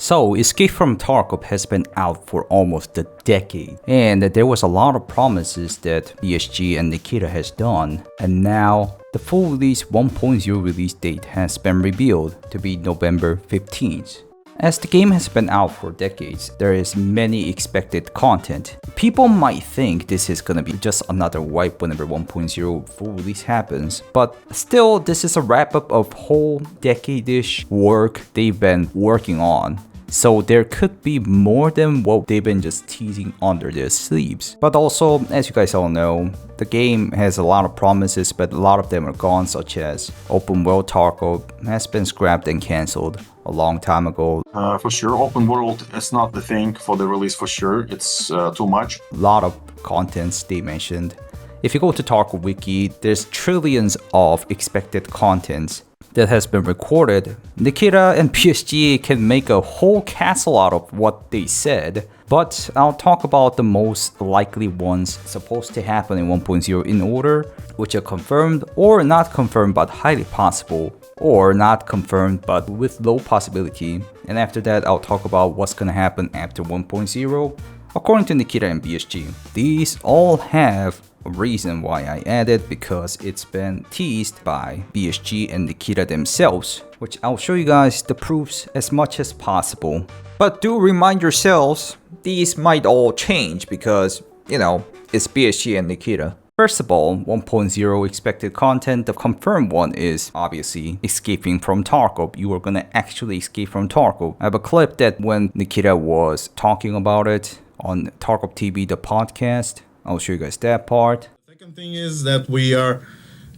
So, Escape from Tarkov has been out for almost a decade, and there was a lot of promises that BSG and Nikita has done, and now the full release 1.0 release date has been revealed to be November 15th. As the game has been out for decades, there is many expected content. People might think this is gonna be just another wipe whenever 1.0 full release happens, but still this is a wrap up of whole decade-ish work they've been working on. So there could be more than what they've been just teasing under their sleeves. But also, as you guys all know, the game has a lot of promises, but a lot of them are gone, such as Open World Tarkov has been scrapped and cancelled a long time ago. For sure, open world is not the thing for the release for sure, it's too much. A lot of contents they mentioned. If you go to Tarkov Wiki, there's trillions of expected contents that has been recorded. Nikita and PSG can make a whole castle out of what they said, but I'll talk about the most likely ones supposed to happen in 1.0 in order, which are confirmed or not confirmed but highly possible, or not confirmed but with low possibility. And after that, I'll talk about what's gonna happen after 1.0 according to Nikita and BSG. These all have a reason why I added, because it's been teased by BSG and Nikita themselves, which I'll show you guys the proofs as much as possible. But do remind yourselves, these might all change because, you know, it's BSG and Nikita. First of all, 1.0 expected content, the confirmed one is obviously escaping from Tarkov. You are gonna actually escape from Tarkov. I have a clip that when Nikita was talking about it on Tarkov TV, the podcast. I'll show you guys that part. Second thing is that we are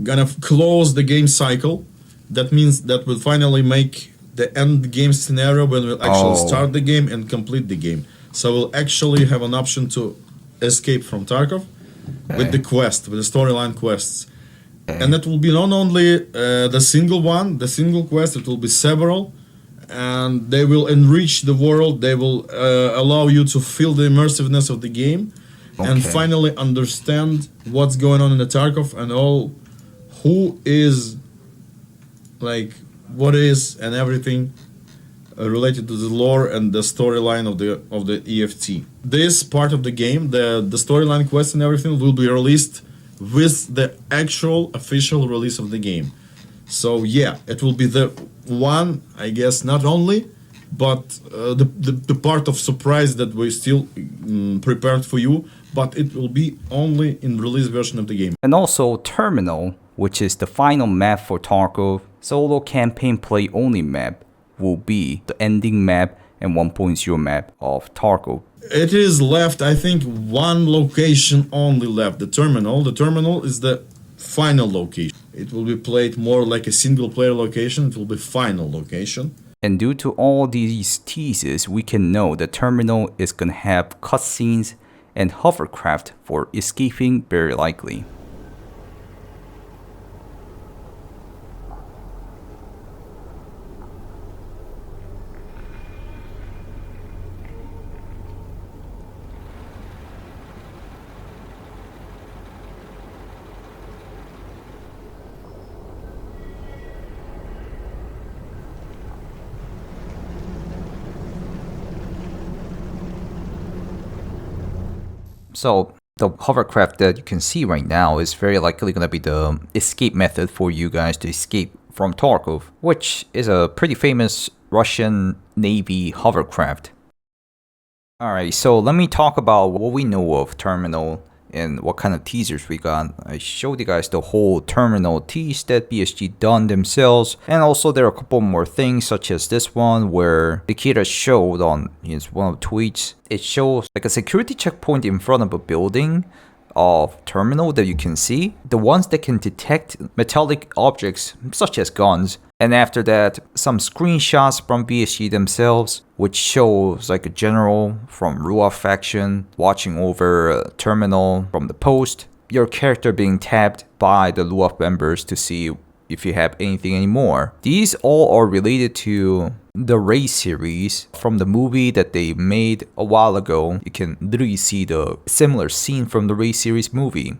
gonna close the game cycle. That means that we'll finally make the end game scenario when we'll actually start the game and complete the game. So we'll actually have an option to escape from Tarkov with the quest, with the storyline quests. And that will be not only the single one, the single quest, it will be several. And they will enrich the world, they will allow you to feel the immersiveness of the game. And finally understand what's going on in the Tarkov and all, who is, like, what is and everything related to the lore and the storyline of the EFT. This part of the game, the storyline quest and everything, will be released with the actual official release of the game. So yeah, it will be the one, I guess, not only, but the part of surprise that we still prepared for you, but it will be only in release version of the game. And also Terminal, which is the final map for Tarkov, solo campaign play only map, will be the ending map and 1.0 map of Tarkov. It is left, I think, one location only left, the Terminal. The Terminal is the final location. It will be played more like a single player location, it will be final location. And due to all these teases, we can know the Terminal is gonna have cutscenes and hovercraft for escaping very likely. So the hovercraft that you can see right now is very likely going to be the escape method for you guys to escape from Tarkov, which is a pretty famous Russian Navy hovercraft. Alright, so let me talk about what we know of Terminal and what kind of teasers we got. I showed you guys the whole Terminal tease that BSG done themselves, and also there are a couple more things such as this one where Nikita showed on his one of the tweets. It shows like a security checkpoint in front of a building of Terminal that you can see, the ones that can detect metallic objects such as guns. And after that, some screenshots from BSG themselves, which shows like a general from Ruah faction watching over a Terminal from the post, your character being tapped by the Ruah members to see if you have anything anymore. These all are related to the Ray series from the movie that they made a while ago. You can literally see the similar scene from the Ray series movie.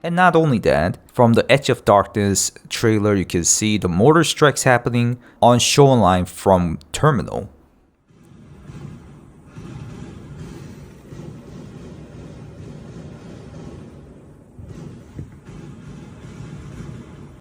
And not only that, from the Edge of Darkness trailer, you can see the mortar strikes happening on shoreline from Terminal.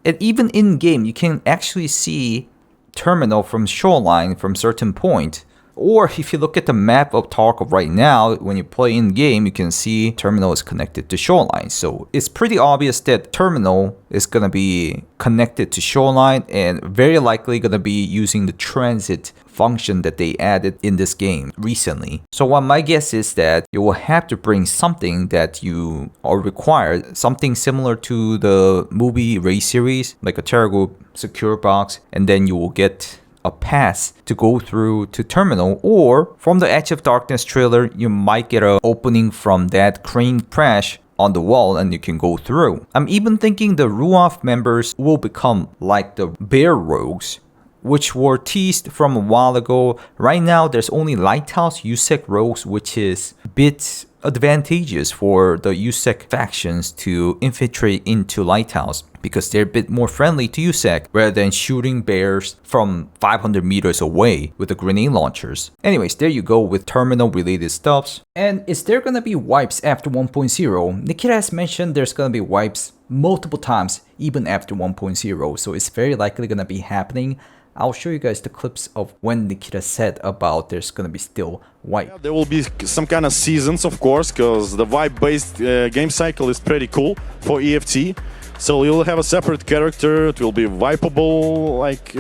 And even in-game, you can actually see Terminal from shoreline from certain point. Or if you look at the map of Tarkov right now, when you play in-game, you can see Terminal is connected to shoreline. So it's pretty obvious that Terminal is going to be connected to shoreline and very likely going to be using the transit function that they added in this game recently. So what my guess is that you will have to bring something that you are required, something similar to the movie race series, like a Tarkov secure box, and then you will get a pass to go through to Terminal, or from the Edge of Darkness trailer, you might get an opening from that crane crash on the wall and you can go through. I'm even thinking the Ruoff members will become like the bear rogues, which were teased from a while ago. Right now, there's only Lighthouse USEC rogues, which is a bit advantageous for the USEC factions to infiltrate into Lighthouse because they're a bit more friendly to USEC rather than shooting bears from 500 meters away with the grenade launchers. Anyways, there you go with Terminal related stuffs. And is there gonna be wipes after 1.0? Nikita has mentioned there's gonna be wipes multiple times even after 1.0, so it's very likely gonna be happening. I'll show you guys the clips of when Nikita said about there's gonna be still wipe. Yeah, there will be some kind of seasons, of course, because the wipe-based game cycle is pretty cool for EFT. So you'll have a separate character, it will be wipeable, like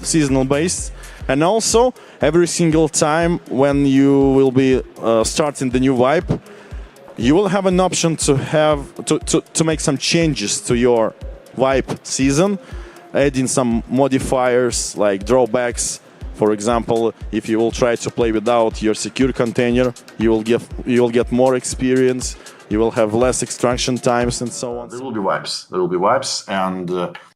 seasonal based. And also, every single time when you will be starting the new wipe, you will have an option to have to make some changes to your wipe season, adding some modifiers like drawbacks. For example, if you will try to play without your secure container, you will get more experience, you will have less extraction times and so on. There will be wipes. There will be wipes, and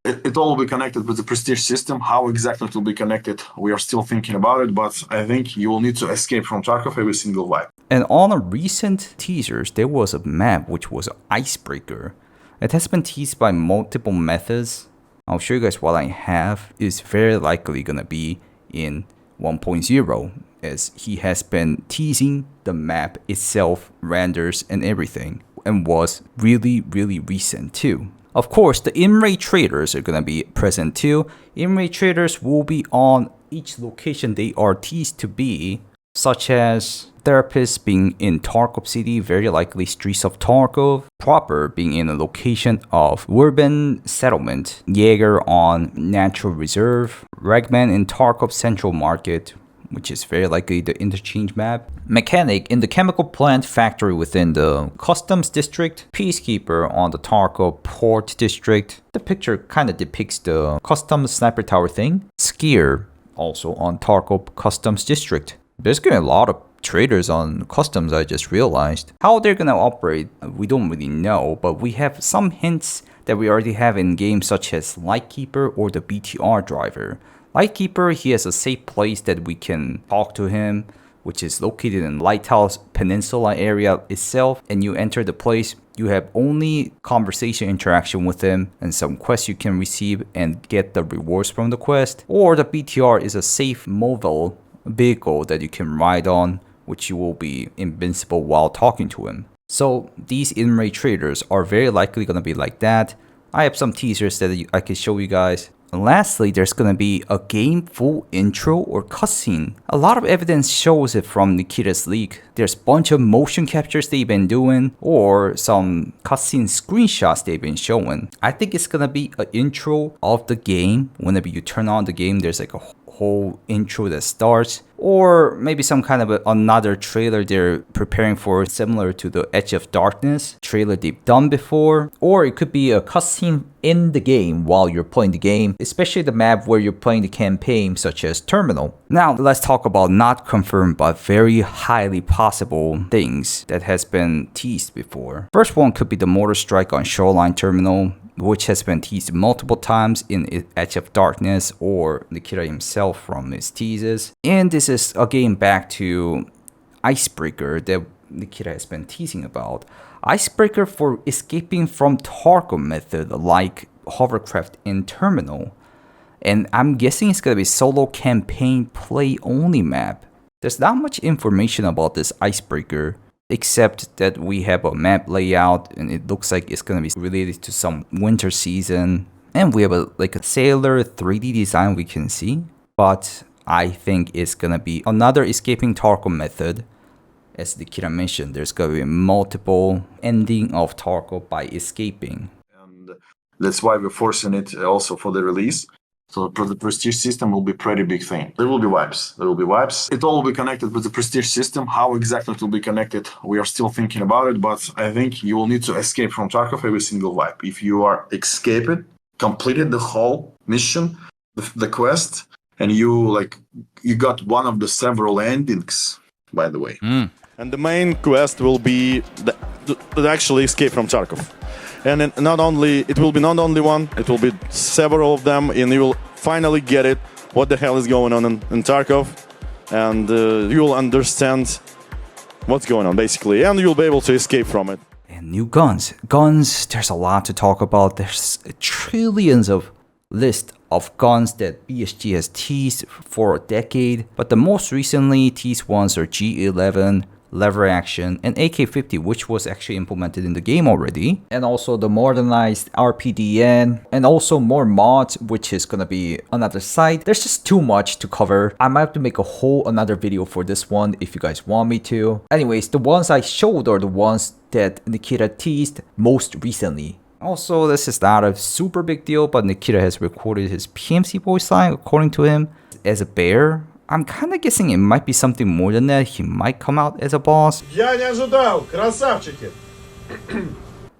it all will be connected with the prestige system. How exactly it will be connected, we are still thinking about it, but I think you will need to escape from Tarkov every single wipe. And on a recent teasers, there was a map which was an icebreaker. It has been teased by multiple methods. I'll show you guys what I have. It's very likely gonna be in 1.0, as he has been teasing the map itself, renders and everything, and was really recent too. Of course, the in-ray traders are gonna be present too. In-ray traders will be on each location they are teased to be, such as Therapist being in Tarkov City, very likely Streets of Tarkov, Proper being in a location of Urban Settlement, Jaeger on Natural Reserve, Ragman in Tarkov Central Market, which is very likely the interchange map, Mechanic in the chemical plant factory within the Customs District, Peacekeeper on the Tarkov Port District. The picture kind of depicts the Customs Sniper Tower thing. Skier also on Tarkov Customs District. There's going to be a lot of traders on customs, I just realized. How they're gonna operate, we don't really know, but we have some hints that we already have in games such as Lightkeeper or the BTR driver. Lightkeeper, he has a safe place that we can talk to him, which is located in Lighthouse Peninsula area itself, and you enter the place, you have only conversation interaction with him and some quests you can receive and get the rewards from the quest. Or the BTR is a safe mobile vehicle that you can ride on, which you will be invincible while talking to him. So these in-ray traders are very likely going to be like that. I have some teasers that I can show you guys. And lastly, there's going to be a game full intro or cutscene. A lot of evidence shows it from Nikita's leak. There's a bunch of motion captures they've been doing or some cutscene screenshots they've been showing. I think it's going to be an intro of the game. Whenever you turn on the game, there's like a whole intro that starts, or maybe some kind of another trailer they're preparing for, similar to the Edge of Darkness trailer they've done before, or it could be a cutscene in the game while you're playing the game, especially the map where you're playing the campaign, such as Terminal. Now let's talk about not confirmed but very highly possible things that has been teased before. First one could be the mortar strike on Shoreline Terminal, which has been teased multiple times in Edge of Darkness or Nikita himself from his teases. And this is again back to Icebreaker that Nikita has been teasing about. icebreaker for escaping from Tarkov method like hovercraft in terminal. And I'm guessing it's gonna be solo campaign play only map. There's not much information about this icebreaker, except that we have a map layout and it looks like it's gonna be related to some winter season. And we have a sailor 3D design we can see. But I think it's gonna be another escaping Tarkov method. As Nikita mentioned, there's gonna be multiple ending of Tarkov by escaping. And that's why we're forcing it also for the release. So the prestige system will be pretty big thing. There will be wipes. There will be wipes. It all will be connected with the prestige system. How exactly it will be connected, we are still thinking about it. But I think you will need to escape from Tarkov every single wipe. If you are escaped, completed the whole mission, the quest, and you got one of the several endings, by the way. And the main quest will be the actually escape from Tarkov. And it will be not only one, it will be several of them, and you will finally get it, what the hell is going on in Tarkov, and you will understand what's going on, basically, and you'll be able to escape from it. And new guns. Guns, there's a lot to talk about. There's trillions of lists of guns that BSG has teased for a decade, but the most recently teased ones are G11, lever action, and AK-50, which was actually implemented in the game already, and also the modernized RPDN, and also more mods, which is gonna be another site. There's just too much to cover. I might have to make a whole another video for this one if you guys want me to. Anyways, the ones I showed are the ones that Nikita teased most recently. Also, this is not a super big deal, but Nikita has recorded his PMC voice line, according to him, as a bear. I'm kind of guessing it might be something more than that. He might come out as a boss. Я не ожидал, красавчики!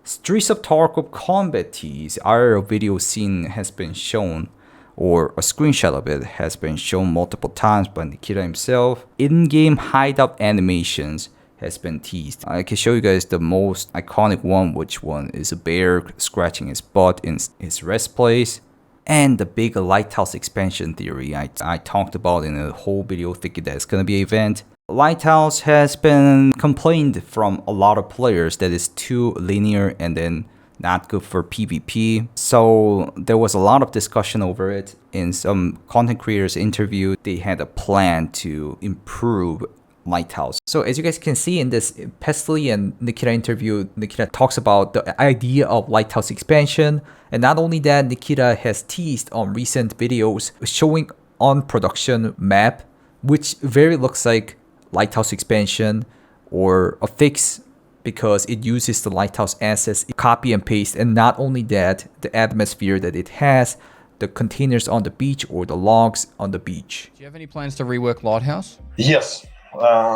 Streets of Tarkov combat tease. Our video scene has been shown, or a screenshot of it has been shown multiple times by Nikita himself. In-game hideout animations has been teased. I can show you guys the most iconic one, which one is a bear scratching his butt in his rest place. And the big Lighthouse expansion theory I talked about in a whole video thinking that it's gonna be an event. Lighthouse has been complained from a lot of players that it's too linear and then not good for PvP. So there was a lot of discussion over it. In some content creators interview, they had a plan to improve Lighthouse. So as you guys can see in this Pestily and Nikita interview, Nikita talks about the idea of Lighthouse expansion. And not only that, Nikita has teased on recent videos showing on production map, which very looks like Lighthouse expansion or a fix because it uses the Lighthouse assets, copy and paste. And not only that, the atmosphere that it has, the containers on the beach or the logs on the beach. Do you have any plans to rework Lighthouse? Yes.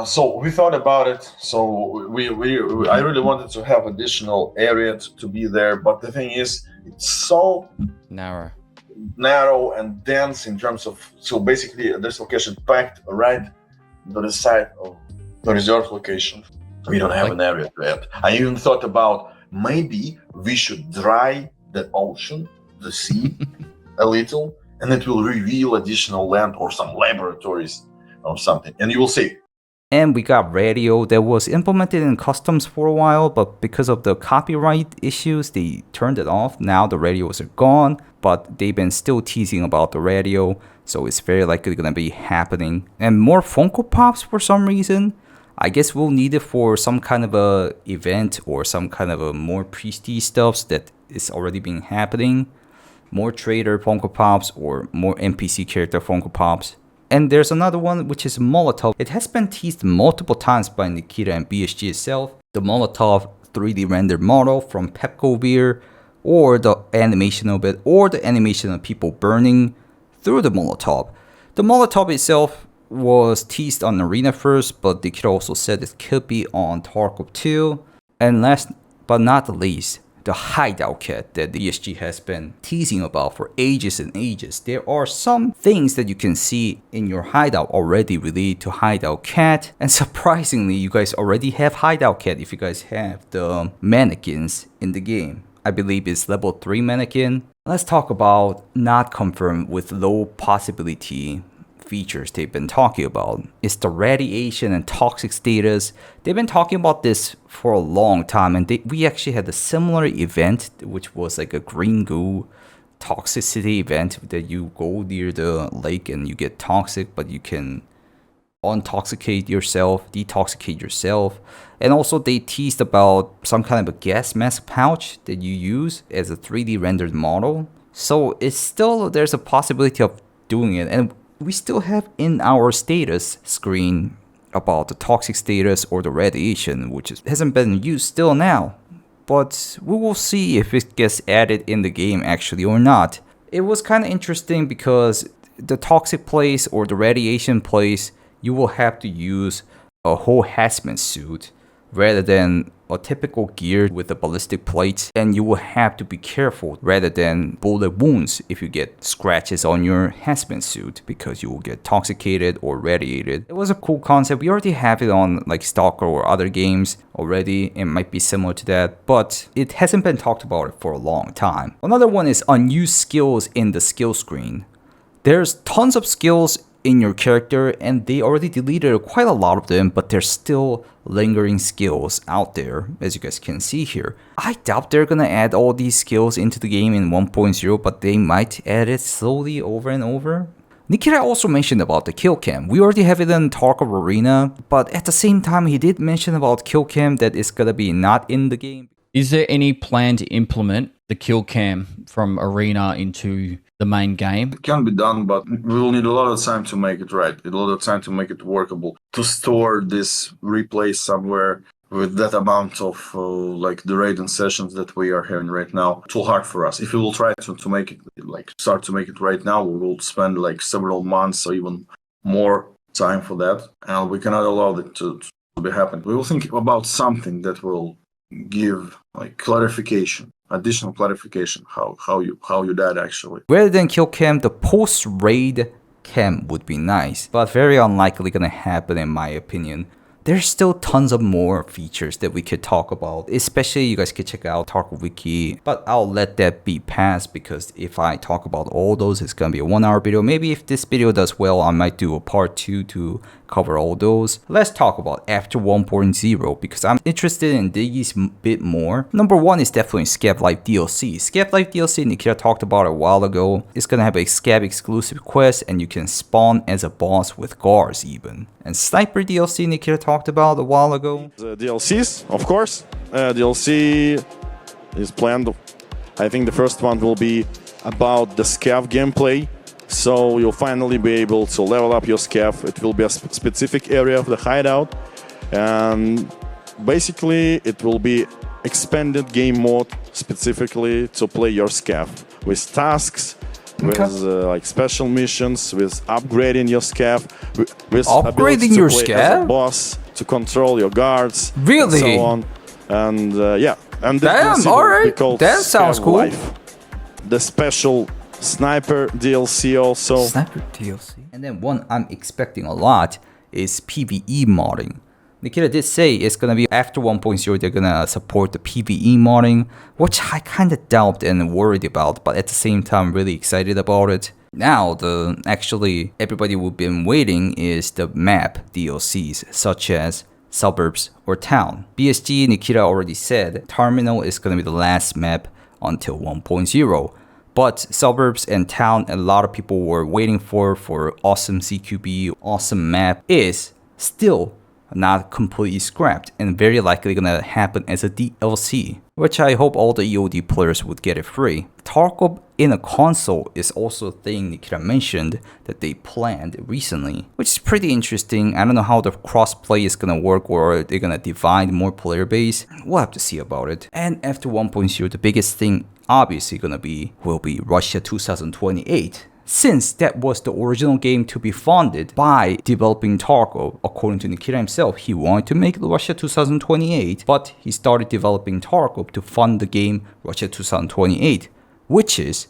So we thought about it. So I really wanted to have additional area to be there, but the thing is, it's so Narrow and dense in terms of. So basically, this location packed right to the side of the resort location. We don't have an area to add. I even thought about maybe we should dry the ocean, the sea, a little, and it will reveal additional land or some laboratories or something. And you will see. And we got radio that was implemented in customs for a while, but because of the copyright issues, they turned it off. Now the radios are gone, but they've been still teasing about the radio, so it's very likely gonna be happening. And more Funko Pops for some reason. I guess we'll need it for some kind of a event or some kind of a more prestige stuff that is already been happening. More trader Funko Pops or more NPC character Funko Pops. And there's another one, which is Molotov. It has been teased multiple times by Nikita and BSG itself. The Molotov 3D rendered model from Pepco Beer, or the animation of it, or the animation of people burning through the Molotov. The Molotov itself was teased on Arena first, but Nikita also said it could be on Tarkov 2. And last but not least, the hideout kit that the ESG has been teasing about for ages and ages. There are some things that you can see in your hideout already related to hideout cat, and surprisingly you guys already have hideout cat if you guys have the mannequins in the game. I believe it's level 3 mannequin. Let's talk about not confirmed with low possibility features they've been talking about is the radiation and toxic status. They've been talking about this for a long time, and we actually had a similar event, which was like a green goo toxicity event that you go near the lake and you get toxic, but you can intoxicate yourself, detoxicate yourself. And also they teased about some kind of a gas mask pouch that you use as a 3D rendered model. So it's still, there's a possibility of doing it. And we still have in our status screen about the toxic status or the radiation, which hasn't been used still now. But we will see if it gets added in the game actually or not. It was kind of interesting because the toxic place or the radiation place, you will have to use a whole hazmat suit rather than a typical gear with the ballistic plates, and you will have to be careful rather than bullet wounds if you get scratches on your hazmat suit because you will get toxicated or radiated. It was a cool concept. We already have it on like Stalker or other games already. It might be similar to that, but it hasn't been talked about for a long time. Another one is unused skills in the skill screen. There's tons of skills in your character and they already deleted quite a lot of them, but there's still lingering skills out there, as you guys can see here. I doubt they're gonna add all these skills into the game in 1.0, but they might add it slowly over and over. Nikita also mentioned about the kill cam. We already have it in Tarkov Arena, but at the same time he did mention about kill cam that is gonna be not in the game. Is there any plan to implement the kill cam from Arena into the main game? It can be done, but we will need a lot of time to make it right, a lot of time to make it workable, to store this replay somewhere with that amount of like the raid and sessions that we are having right now. Too hard for us. If we will try to make it, like start to make it right now, we will spend like several months or even more time for that, and we cannot allow it to be happening. We will think about something that will give like clarification, additional clarification how you died actually. Rather than kill cam, the post raid cam would be nice, but very unlikely gonna happen in my opinion. There's still tons of more features that we could talk about, especially you guys could check out Tarkov Wiki, but I'll let that be passed because if I talk about all those, it's gonna be a 1 hour video. Maybe if this video does well, I might do a part 2 to cover all those. Let's talk about after 1.0 because I'm interested in these a bit more. Number one is definitely Scav Life DLC. Scav Life DLC, Nikita talked about it a while ago. It's gonna have a Scav exclusive quest and you can spawn as a boss with guards even. And Sniper DLC, Nikita talked about a while ago. The DLCs, of course. DLC is planned. I think the first one will be about the Scav gameplay. So you'll finally be able to level up your Scav. It will be a specific area of the hideout. And basically it will be expanded game mode specifically to play your Scav with tasks, with like special missions, with upgrading your Scav, with upgrading your to play as a Scav? boss, to control your guards, Really? and so on. And yeah, and Damn, alright, that sounds cool. Life. The special Sniper DLC also. Sniper DLC. And then one I'm expecting a lot is PvE modding. Nikita did say it's gonna be after 1.0 they're gonna support the PvE modding, which I kinda doubt and worried about, but at the same time really excited about it. Now actually everybody we've been waiting is the map DLCs such as Suburbs or Town. BSG, Nikita already said Terminal is gonna be the last map until 1.0. But Suburbs and Town, a lot of people were waiting for awesome CQB, awesome map, is still not completely scrapped and very likely gonna happen as a DLC, which I hope all the EOD players would get it free. Tarkov in a console is also a thing Nikita mentioned that they planned recently, which is pretty interesting. I don't know how the crossplay is gonna work or they're gonna divide more player base. We'll have to see about it. And after 1.0, the biggest thing obviously will be Russia 2028. Since that was the original game to be funded by developing Tarkov, according to Nikita himself, he wanted to make Russia 2028, but he started developing Tarkov to fund the game Russia 2028, which is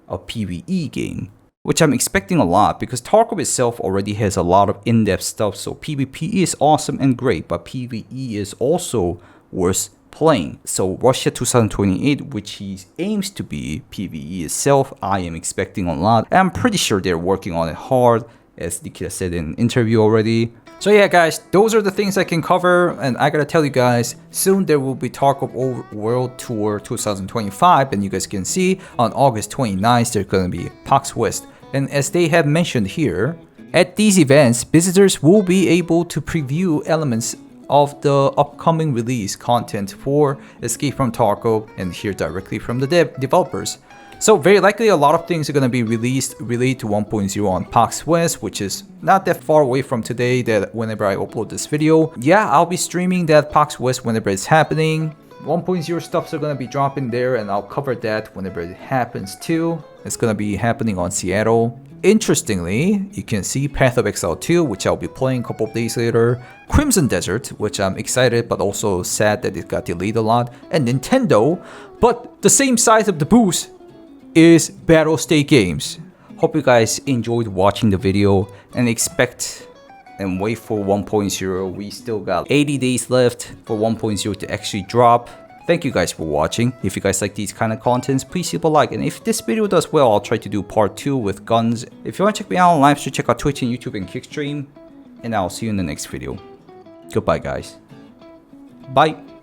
a PvE game, which I'm expecting a lot because Tarkov itself already has a lot of in-depth stuff, so PvP is awesome and great, but PvE is also worth playing. So Russia 2028, which he aims to be PvE itself, I am expecting a lot. And I'm pretty sure they're working on it hard as Nikita said in interview already. So yeah guys, those are the things I can cover, and I gotta tell you guys, soon there will be Tarkov World Tour 2025, and you guys can see on August 29th there's gonna be PAX West. And as they have mentioned here, at these events, visitors will be able to preview elements of the upcoming release content for Escape from Tarkov and hear directly from the developers. So very likely a lot of things are going to be released related to 1.0 on PAX West, which is not that far away from today that whenever I upload this video. Yeah, I'll be streaming that PAX West whenever it's happening. 1.0 stuffs are going to be dropping there, and I'll cover that whenever it happens too. It's going to be happening on Seattle. Interestingly, you can see Path of Exile 2, which I'll be playing a couple of days later, Crimson Desert, which I'm excited but also sad that it got delayed a lot, and Nintendo, but the same size of the booth is Battlestate Games. Hope you guys enjoyed watching the video and expect and wait for 1.0. We still got 80 days left for 1.0 to actually drop. Thank you guys for watching. If you guys like these kind of contents, please leave a like. And if this video does well, I'll try to do part 2 with guns. If you want to check me out on live stream, check out Twitch and YouTube and Kickstream. And I'll see you in the next video. Goodbye guys. Bye.